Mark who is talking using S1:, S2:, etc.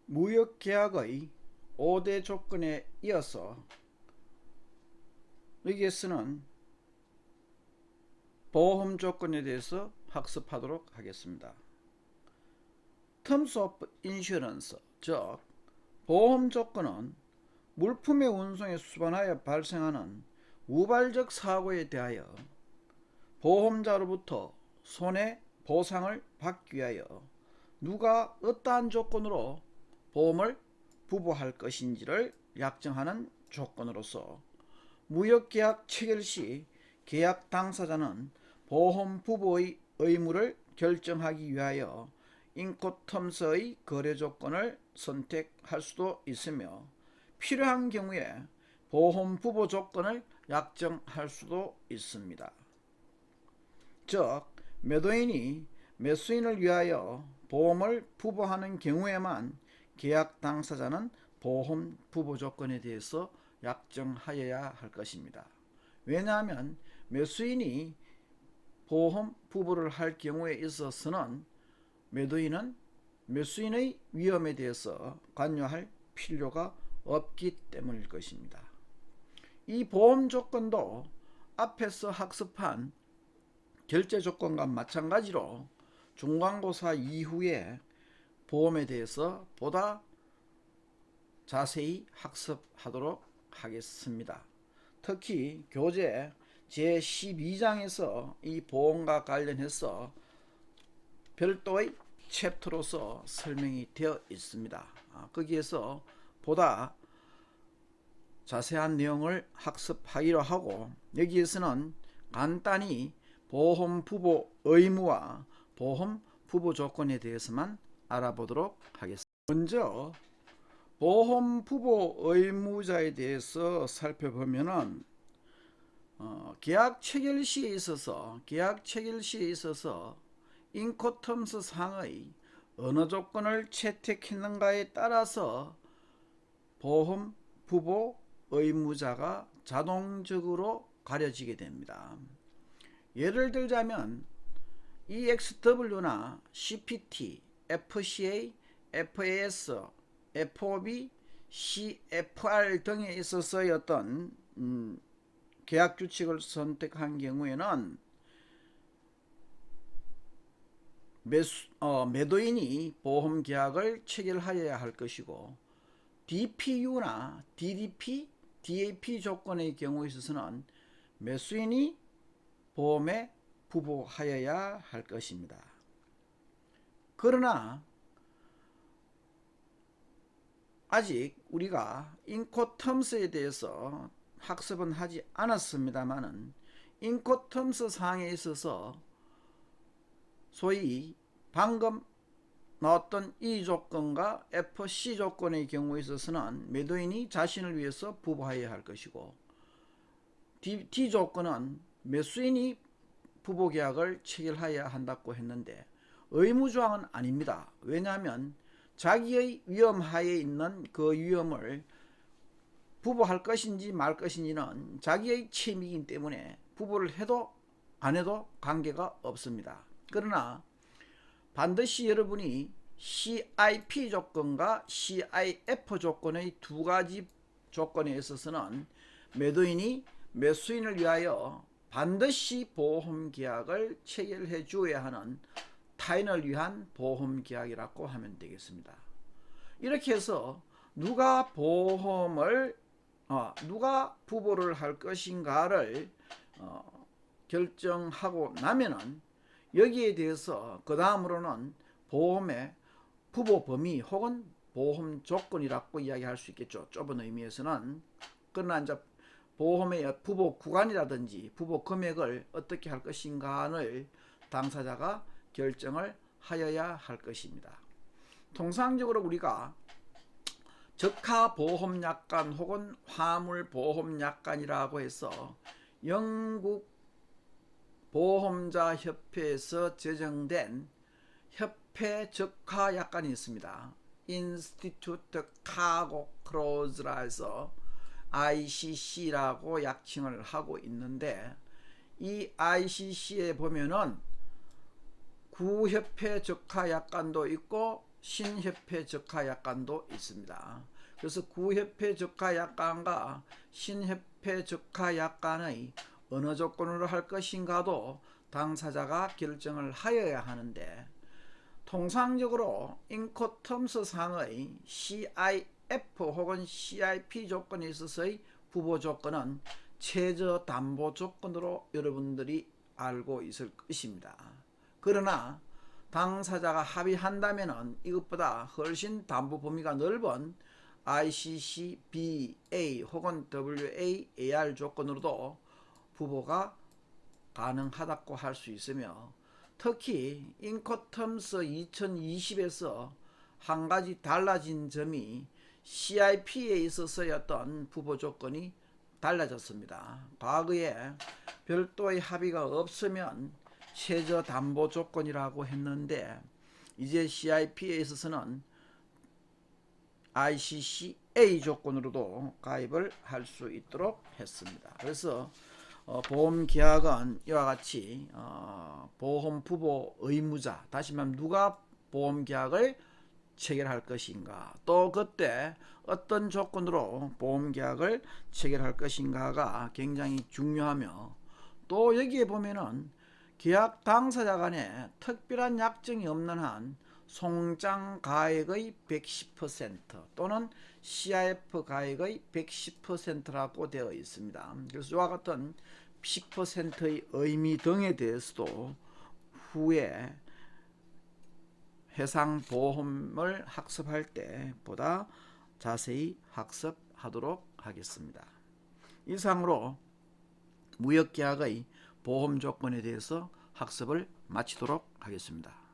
S1: 무역계약의 5대 조건에 이어서 여기에서는 보험 조건에 대해서 학습하도록 하겠습니다. Terms of Insurance, 즉 보험 조건은 물품의 운송에 수반하여 발생하는 우발적 사고에 대하여 보험자로부터 손해보상을 받기 위하여 누가 어떠한 조건으로 보험을 부부할 것인지를 약정하는 조건으로서 무역계약 체결 시 계약 당사자는 보험 부부의 의무를 결정하기 위하여 인코텀스의 거래 조건을 선택할 수도 있으며 필요한 경우에 보험 부부 조건을 약정할 수도 있습니다. 즉, 매도인이 매수인을 위하여 보험을 부부하는 경우에만 계약 당사자는 보험 부부 조건에 대해서 약정하여야 할 것입니다. 왜냐하면 매수인이 보험 부부를 할 경우에 있어서는 매도인은 매수인의 위험에 대해서 관여할 필요가 없기 때문일 것입니다. 이 보험 조건도 앞에서 학습한 결제 조건과 마찬가지로 중간고사 이후에 보험에 대해서 보다 자세히 학습하도록 하겠습니다. 특히 교재 제12장에서 이 보험과 관련해서 별도의 챕터로서 설명이 되어 있습니다. 거기에서 보다 자세한 내용을 학습하기로 하고, 여기에서는 간단히 보험 부부 의무와 보험 부부 조건에 대해서만 알아보도록 하겠습니다. 먼저 보험 부부 의무자에 대해서 살펴보면은 계약 체결 시에 있어서 인코텀스 상의 어느 조건을 채택했는가에 따라서 보험 부부 의무자가 자동적으로 가려지게 됩니다. 예를 들자면 EXW나 CPT, FCA, FAS, FOB, CFR 등에 있어서의 어떤 계약 규칙을 선택한 경우에는 매도인이 보험 계약을 체결하여야 할 것이고, DPU나 DDP, DAP 조건의 경우에 있어서는 매수인이 보험에 부부하여야 할 것입니다. 그러나 아직 우리가 인코텀스에 대해서 학습은 하지 않았습니다만은 인코텀스 사항에 있어서 소위 방금 나왔던 이 조건과 FC 조건의 경우에 있어서는 매도인이 자신을 위해서 부부하여야 할 것이고, D 조건은 매수인이 부부계약을 체결하여야 한다고 했는데 의무조항은 아닙니다. 왜냐하면 자기의 위험하에 있는 그 위험을 부부할 것인지 말 것인지는 자기의 책임이기 때문에 부부를 해도 안 해도 관계가 없습니다. 그러나 반드시 여러분이 CIP 조건과 CIF 조건의 두 가지 조건에 있어서는 매도인이 매수인을 위하여 반드시 보험계약을 체결해 주어야 하는 타인을 위한 보험계약이라고 하면 되겠습니다. 이렇게 해서 누가 부부를 할 것인가를 결정하고 나면은 여기에 대해서 그 다음으로는 보험의 부부 범위 혹은 보험 조건이라고 이야기할 수 있겠죠. 좁은 의미에서는. 그러나 이제 보험의 부부 구간이라든지 부부 금액을 어떻게 할 것인가를 당사자가 결정을 하여야 할 것입니다. 통상적으로 우리가 적하보험약관 혹은 화물보험약관이라고 해서 영국 보험자협회에서 제정된 협회 적하약관이 있습니다. Institute Cargo Clause라 해서 ICC라고 약칭을 하고 있는데, 이 ICC에 보면은 구협회 적하약관도 있고 신협회 적하약관도 있습니다. 그래서 구협회 적하약관과 신협회 적하약관의 어느 조건으로 할 것인가도 당사자가 결정을 하여야 하는데, 통상적으로 인코텀스 상의 CIF 혹은 CIP 조건에 있어서의 부보 조건은 최저 담보 조건으로 여러분들이 알고 있을 것입니다. 그러나 당사자가 합의한다면 이것보다 훨씬 담보 범위가 넓은 ICC, BA 혹은 WAAR 조건으로도 부보가 가능하다고 할 수 있으며, 특히 인코텀스 2020에서 한 가지 달라진 점이 CIP에 있어서의 어떤 부보 조건이 달라졌습니다. 과거에 별도의 합의가 없으면 최저 담보 조건이라고 했는데, 이제 CIP에 있어서는 ICCA 조건으로도 가입을 할 수 있도록 했습니다. 그래서 보험계약은 이와 같이 보험 부보 의무자, 다시 말하면 누가 보험계약을 체결할 것인가, 또 그때 어떤 조건으로 보험계약을 체결할 것인가가 굉장히 중요하며, 또 여기에 보면은 계약 당사자 간에 특별한 약정이 없는 한 송장 가액의 110% 또는 CIF 가액의 110%라고 되어 있습니다. 그래서 이와 같은 10%의 의미 등에 대해서도 후에 해상보험을 학습할 때 보다 자세히 학습하도록 하겠습니다. 이상으로 무역계약의 보험 조건에 대해서 학습을 마치도록 하겠습니다.